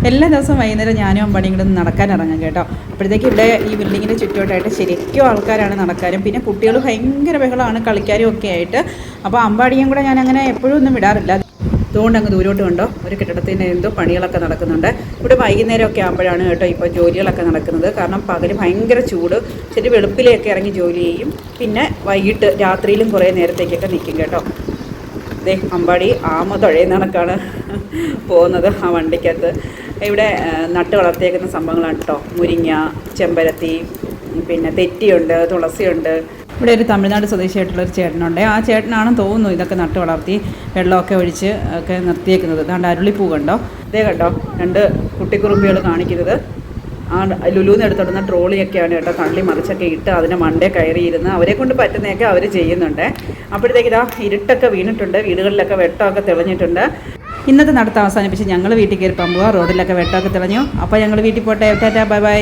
എല്ലാ ദിവസവും വൈകുന്നേരം ഞാനും അമ്പാടിയും കൂടെ നടക്കാൻ ഇറങ്ങാം കേട്ടോ. അപ്പോഴത്തേക്ക് ഇവിടെ ഈ ബിൽഡിങ്ങിൻ്റെ ചുറ്റോട്ടായിട്ട് ശരിക്കും ആൾക്കാരാണ് നടക്കാനും, പിന്നെ കുട്ടികൾ ഭയങ്കര ബഹളമാണ് കളിക്കാനും ഒക്കെ ആയിട്ട്. അപ്പോൾ അമ്പാടിയും കൂടെ ഞാൻ അങ്ങനെ എപ്പോഴും ഒന്നും വിടാറില്ല. അതുകൊണ്ട് അങ്ങ് ദൂരോട്ട് കണ്ടോ ഒരു കെട്ടിടത്തിൻ്റെ എന്തോ പണികളൊക്കെ നടക്കുന്നുണ്ട്. ഇവിടെ വൈകുന്നേരമൊക്കെ ആകുമ്പോഴാണ് കേട്ടോ ഇപ്പോൾ ജോലികളൊക്കെ നടക്കുന്നത്. കാരണം പകൽ ഭയങ്കര ചൂട്, ശരി വെളുപ്പിലെയൊക്കെ ഇറങ്ങി ജോലി ചെയ്യും. പിന്നെ വൈകിട്ട് രാത്രിയിലും കുറേ നേരത്തേക്കൊക്കെ നിൽക്കും കേട്ടോ. ദേ അമ്പാടി ആമ തുഴയുന്ന കണക്കാണ് പോകുന്നത് ആ വണ്ടിക്കകത്ത്. ഇവിടെ നട്ട് വളർത്തിയേക്കുന്ന സംഭവങ്ങളാണ് കേട്ടോ. മുരിങ്ങ, ചെമ്പരത്തി, പിന്നെ തെറ്റിയുണ്ട്, തുളസിയുണ്ട്. ഇവിടെ ഒരു തമിഴ്നാട് സ്വദേശിയായിട്ടുള്ളൊരു ചേട്ടനുണ്ട്. ആ ചേട്ടനാണെന്ന് തോന്നുന്നു ഇതൊക്കെ നട്ട് വളർത്തി വെള്ളമൊക്കെ ഒഴിച്ച് ഒക്കെ നിർത്തിയേക്കുന്നത്. അതുകൊണ്ട് അരുളിപ്പൂ കണ്ടോ, ഇതേ കണ്ടോ 2 കുട്ടിക്കുറുമ്പികൾ കാണിക്കുന്നത്. ആ ലുലുന്ന് എടുത്തോടുന്ന ട്രോളിയൊക്കെയാണ് കേട്ടോ. തള്ളി മറിച്ചൊക്കെ ഇട്ട് അതിനെ മണ്ടേ കയറിയിരുന്ന് അവരെ കൊണ്ട് പറ്റുന്നതൊക്കെ അവർ ചെയ്യുന്നുണ്ട്. അപ്പോഴത്തേക്ക് ഇതാ ഇരുട്ടൊക്കെ വീണിട്ടുണ്ട്, വീടുകളിലൊക്കെ വെട്ടമൊക്കെ തെളിഞ്ഞിട്ടുണ്ട്. ഇന്നത്തെ നടത്തം അവസാനിപ്പിച്ച് ഞങ്ങൾ വീട്ടിൽ കയറി പോകാൻ. റോഡിലൊക്കെ വെട്ടമൊക്കെ തെളിഞ്ഞു. അപ്പോൾ ഞങ്ങൾ വീട്ടിൽ പോട്ടെ. Tata, bye bye.